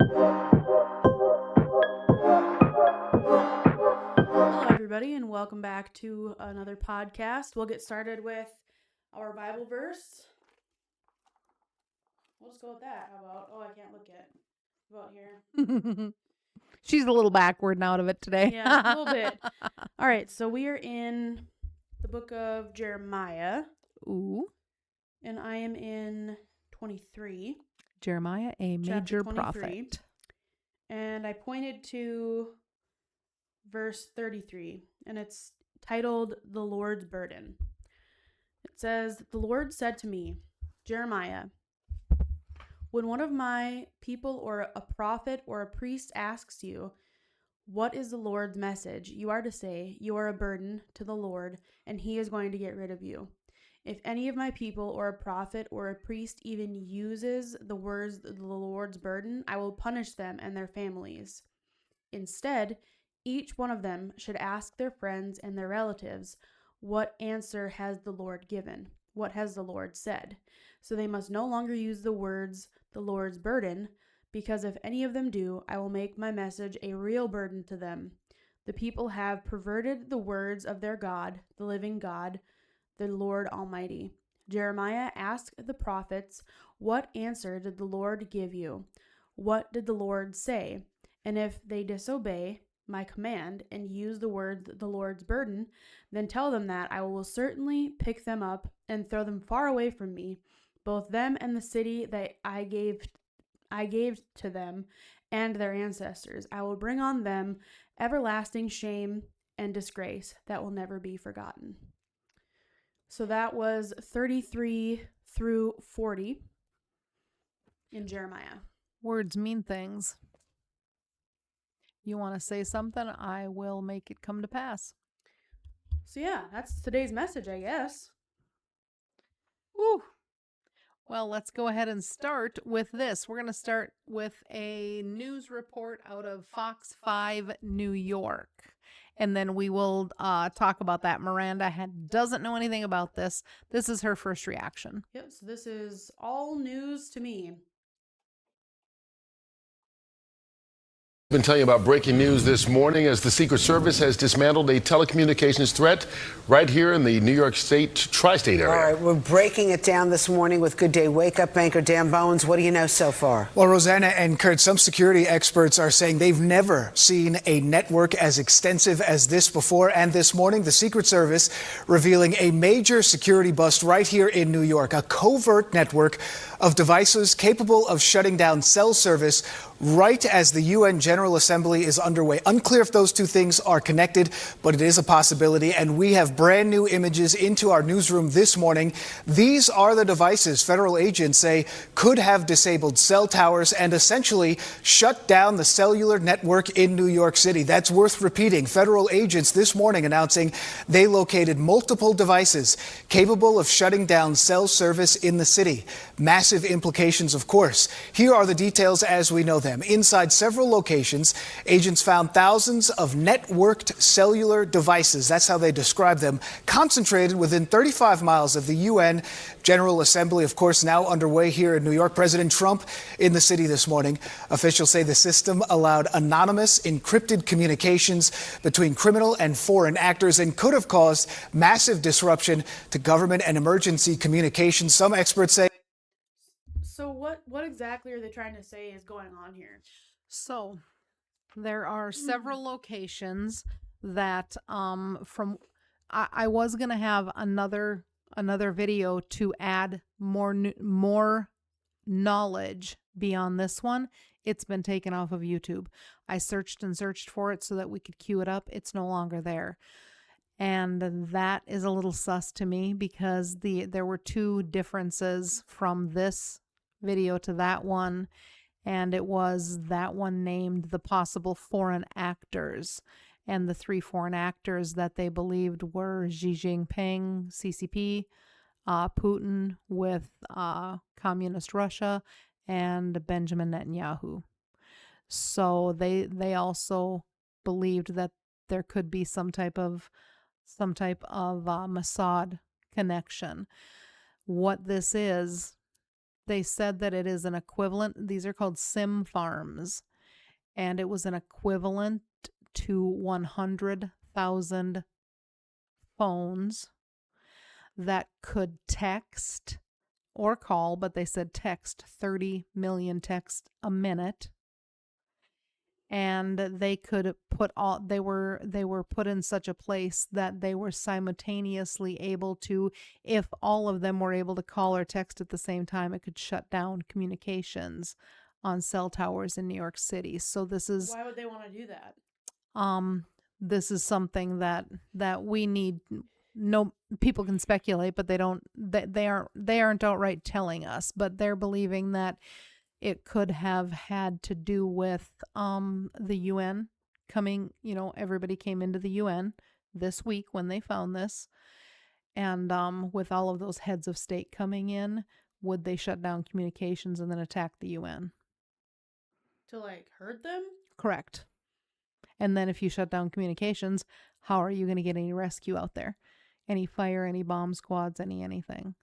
Hello, everybody, and welcome back to another podcast. We'll get started with our Bible verse. We'll just go with that. How about? Oh, I can't look yet. About here. She's a little backward and out of it today. Yeah, a little bit. All right, so we are in the book of Jeremiah. Ooh. And I am in 23. Jeremiah, a major prophet. And I pointed to verse 33, and it's titled The Lord's Burden. It says, "The Lord said to me, Jeremiah, when one of my people or a prophet or a priest asks you, 'What is the Lord's message?' you are to say, 'You are a burden to the Lord, and he is going to get rid of you.' If any of my people or a prophet or a priest even uses the words 'the Lord's burden,' I will punish them and their families. Instead, each one of them should ask their friends and their relatives, 'What answer has the Lord given? What has the Lord said?' So they must no longer use the words 'the Lord's burden,' because if any of them do, I will make my message a real burden to them. The people have perverted the words of their God, the living God, the Lord Almighty." Jeremiah asked the prophets, "What answer did the Lord give you? What did the Lord say? And if they disobey my command and use the words 'the Lord's burden,' then tell them that I will certainly pick them up and throw them far away from me, both them and the city that I gave to them and their ancestors. I will bring on them everlasting shame and disgrace that will never be forgotten." So that was 33 through 40 in Jeremiah. Words mean things. You want to say something? I will make it come to pass. So yeah, that's today's message, I guess. Woo. Well, let's go ahead and start with this. We're going to start with a news report out of Fox 5 New York. And then we will talk about that. Miranda doesn't know anything about this. This is her first reaction. Yep, so this is all news to me. Been telling you about breaking news this morning as the Secret Service has dismantled a telecommunications threat right here in the New York State tri-state area. All right, we're breaking it down this morning with Good Day Wake Up anchor Dan Bowens. What do you know so far? Well, Rosanna and Kurt, some security experts are saying they've never seen a network as extensive as this before. And this morning, the Secret Service revealing a major security bust right here in New York, a covert network of devices capable of shutting down cell service right as the UN General Assembly is underway. Unclear if those two things are connected, but it is a possibility. And we have brand new images into our newsroom this morning. These are the devices federal agents say could have disabled cell towers and essentially shut down the cellular network in New York City. That's worth repeating. Federal agents this morning announcing they located multiple devices capable of shutting down cell service in the city. Massive implications, of course. Here are the details as we know them. Inside several locations, agents found thousands of networked cellular devices, that's how they describe them, concentrated within 35 miles of the UN General Assembly, of course, now underway here in New York. President Trump in the city this morning. Officials say the system allowed anonymous, encrypted communications between criminal and foreign actors and could have caused massive disruption to government and emergency communications. Some experts say. So what exactly are they trying to say is going on here? So there are several locations that I was going to have another video to add more knowledge beyond this one. It's been taken off of YouTube. I searched and searched for it so that we could queue it up. It's no longer there. And that is a little sus to me because there were two differences from this video to that one, and it was that one named the possible foreign actors, and the three foreign actors that they believed were Xi Jinping, CCP, Putin with communist Russia, and Benjamin Netanyahu. So they also believed that there could be some type of Mossad connection. What this is They said that it is an equivalent. These are called SIM farms. And it was an equivalent to 100,000 phones that could text or call, but they said text 30 million texts a minute. And they could put all they were put in such a place that they were simultaneously able to, if all of them were able to call or text at the same time, it could shut down communications on cell towers in New York City. So this is Why would they want to do that? this is something that we need. No, people can speculate, but they aren't outright telling us, but they're believing that it could have had to do with the UN coming, everybody came into the UN this week when they found this. And with all of those heads of state coming in, would they shut down communications and then attack the UN? To like hurt them? Correct. And then if you shut down communications, how are you going to get any rescue out there? Any fire, any bomb squads, anything.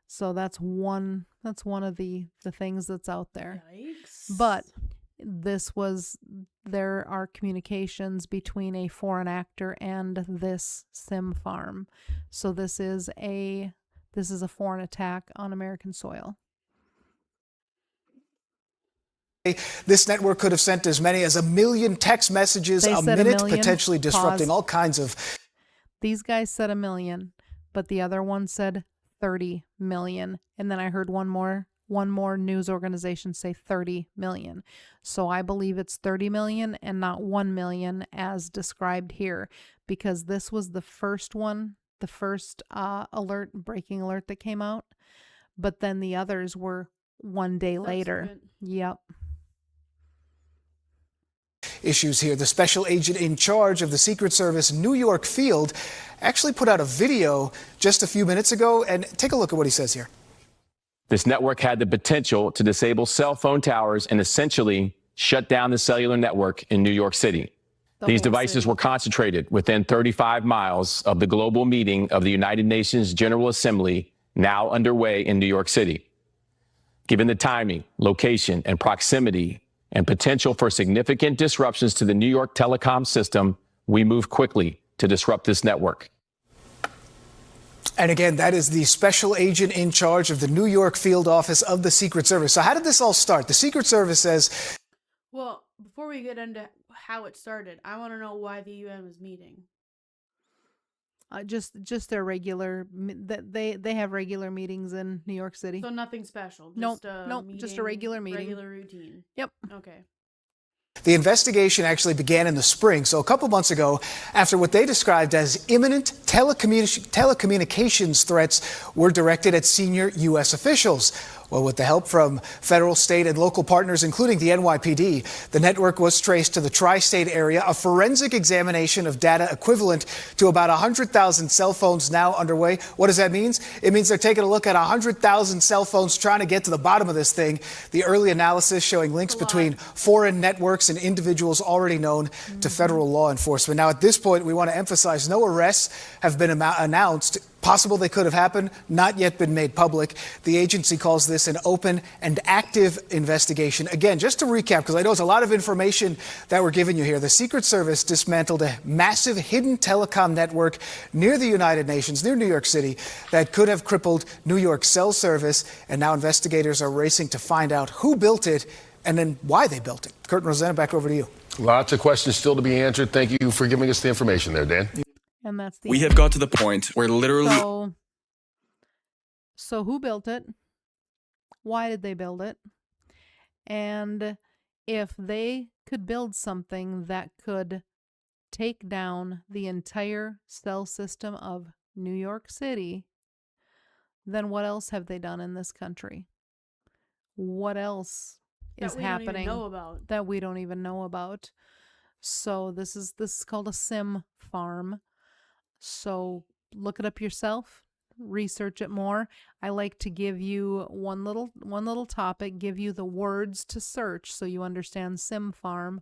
So that's one of the things that's out there. Yikes. But there are communications between a foreign actor and this SIM farm. So this is a foreign attack on American soil. This network could have sent as many as 1 million text messages a minute, potentially disrupting all kinds of... These guys said 1 million, but the other one said 30 million. And then I heard one more news organization say 30 million. So I believe it's 30 million and not 1 million as described here, because this was the first one, the first breaking alert that came out. But then the others were one day later. Yep. Issues here. The special agent in charge of the Secret Service New York field actually put out a video just a few minutes ago, and take a look at what he says here. This network had the potential to disable cell phone towers and essentially shut down the cellular network in New York City. These devices were concentrated within 35 miles of the global meeting of the United Nations General Assembly, now underway in New York City. Given the timing, location, and proximity, and potential for significant disruptions to the New York telecom system, we moved quickly to disrupt this network. And again, that is the special agent in charge of the New York field office of the Secret Service. So how did this all start? The Secret Service says... Well, before we get into how it started, I want to know why the UN was meeting. Just their regular, they have regular meetings in New York City. So nothing special. Nope, just a regular meeting. Regular routine. Yep. Okay. The investigation actually began in the spring, so a couple months ago, after what they described as imminent telecommunications threats were directed at senior U.S. officials. Well, with the help from federal, state, and local partners, including the NYPD, the network was traced to the tri-state area. A forensic examination of data equivalent to about 100,000 cell phones now underway. What does that mean? It means they're taking a look at 100,000 cell phones, trying to get to the bottom of this thing. The early analysis showing links between foreign networks and individuals already known to federal law enforcement. Now, at this point, we want to emphasize no arrests have been announced. Possible they could have happened, not yet been made public. The agency calls this an open and active investigation. Again, just to recap, because I know it's a lot of information that we're giving you here. The Secret Service dismantled a massive hidden telecom network near the United Nations, near New York City, that could have crippled New York's cell service. And now investigators are racing to find out who built it and then why they built it. Kurt and Rosanna, back over to you. Lots of questions still to be answered. Thank you for giving us the information there, Dan. And that's the we have got to the point where literally... So who built it? Why did they build it? And if they could build something that could take down the entire cell system of New York City, then what else have they done in this country? What else is happening that we don't even know about? So this is called a SIM farm. So look it up yourself, research it more. I like to give you one little topic, give you the words to search so you understand SIM farm,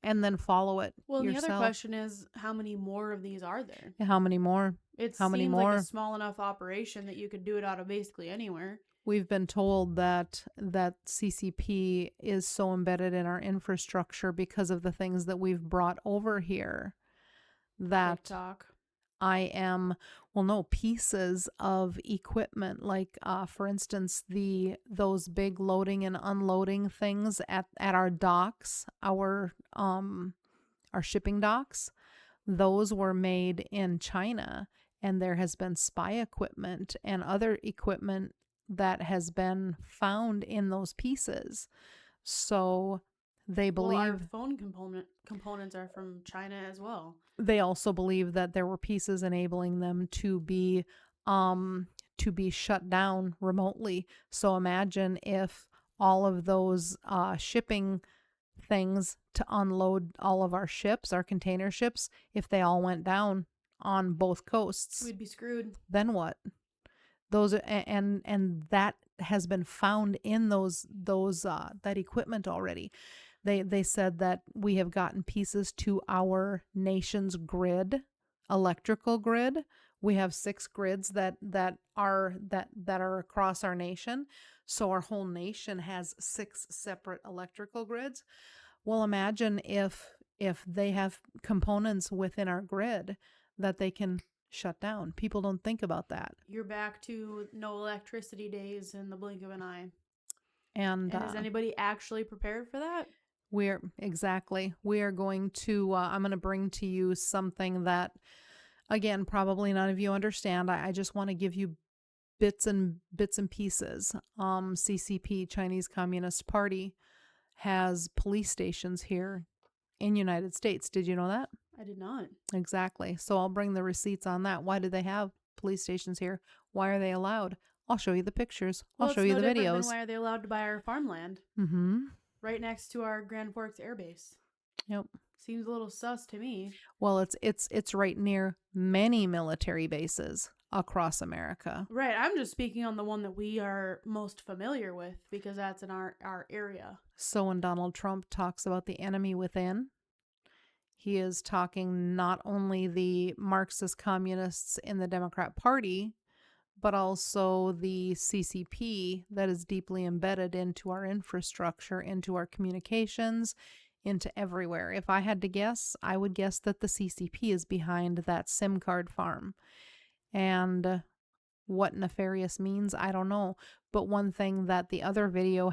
and then follow it yourself. The other question is, how many more of these are there? How many more? It seems like a small enough operation that you could do it out of basically anywhere. We've been told that CCP is so embedded in our infrastructure because of the things that we've brought over here that TikTok. pieces of equipment, like for instance, those big loading and unloading things at our docks, our shipping docks, those were made in China, and there has been spy equipment and other equipment that has been found in those pieces. So they believe our phone components are from China as well. They also believe that there were pieces enabling them to be shut down remotely. So imagine if all of those shipping things to unload all of our ships, our container ships, if they all went down on both coasts, we'd be screwed. Then what? Those and that has been found in that equipment already. They said that we have gotten pieces to our nation's grid, electrical grid. We have 6 grids that are across our nation. So our whole nation has 6 separate electrical grids. Well, imagine if they have components within our grid that they can shut down. People don't think about that. You're back to no electricity days in the blink of an eye. And is anybody actually prepared for that? We are going to, I'm going to bring to you something that, again, probably none of you understand. I just want to give you bits and pieces. CCP, Chinese Communist Party, has police stations here in United States. Did you know that? I did not. Exactly. So I'll bring the receipts on that. Why do they have police stations here? Why are they allowed? I'll show you the pictures. I'll show you the videos. Why are they allowed to buy our farmland? Mm-hmm. Right next to our Grand Forks Air Base. Yep. Seems a little sus to me. Well, it's right near many military bases across America. Right. I'm just speaking on the one that we are most familiar with because that's in our area. So when Donald Trump talks about the enemy within, he is talking not only the Marxist communists in the Democrat Party, but also the CCP that is deeply embedded into our infrastructure, into our communications, into everywhere. If I had to guess, I would guess that the CCP is behind that SIM card farm. And what nefarious means, I don't know. But one thing that the other video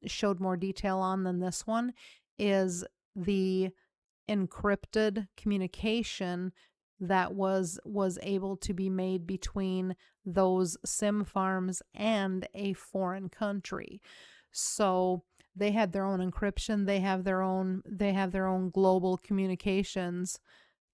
showed more detail on than this one is the encrypted communication that was able to be made between those SIM farms and a foreign country. So they had their own encryption. They have their own global communications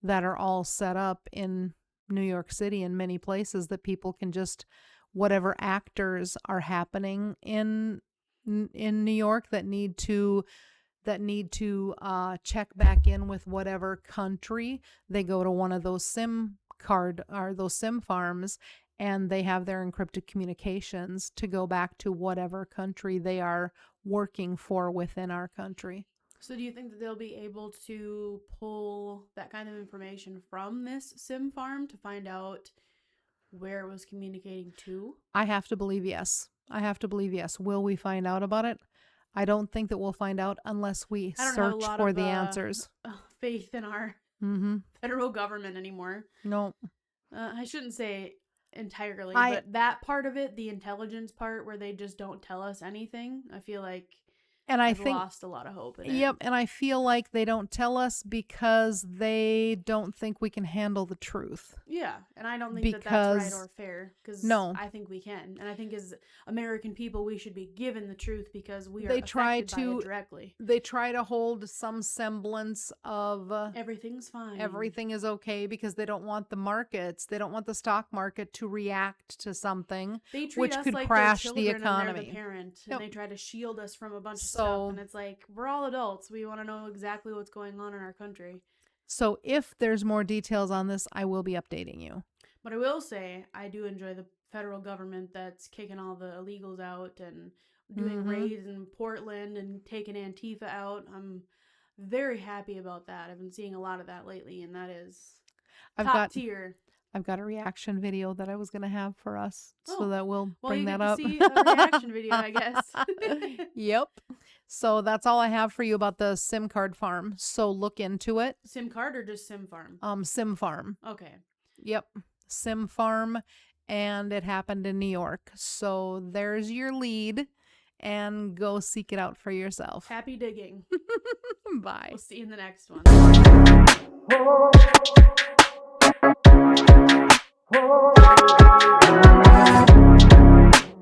that are all set up in New York City and many places that people can just, whatever actors are happening in New York that need to check back in with whatever country, they go to one of those SIM farms, and they have their encrypted communications to go back to whatever country they are working for within our country. So do you think that they'll be able to pull that kind of information from this SIM farm to find out where it was communicating to? I have to believe yes. Will we find out about it? I don't think that we'll find out unless we search for the answers. Faith in our federal government anymore. No. I shouldn't say entirely, but that part of it, the intelligence part where they just don't tell us anything, I feel like I've lost a lot of hope in it. Yep, and I feel like they don't tell us because they don't think we can handle the truth. Yeah, and I don't think that that's right or fair, because I think we can. And I think as American people, we should be given the truth because we are affected by it directly. They try to hold some semblance of everything's fine. Everything is okay because they don't want the markets, they don't want the stock market to react to something which could crash the economy. And the parent, and they try to shield us from a bunch of stuff, and it's like, we're all adults. We want to know exactly what's going on in our country. So if there's more details on this, I will be updating you. But I will say, I do enjoy the federal government that's kicking all the illegals out and doing raids in Portland and taking Antifa out. I'm very happy about that. I've been seeing a lot of that lately, and that is top tier. I've got a reaction video that I was going to have for us, so Oh, that we'll well, bring you that get to up. see a reaction video, I guess. Yep. So that's all I have for you about the SIM card farm. So look into it. SIM card or just SIM farm? SIM farm. Okay. Yep. SIM farm, and it happened in New York. So there's your lead, and go seek it out for yourself. Happy digging. Bye. We'll see you in the next one.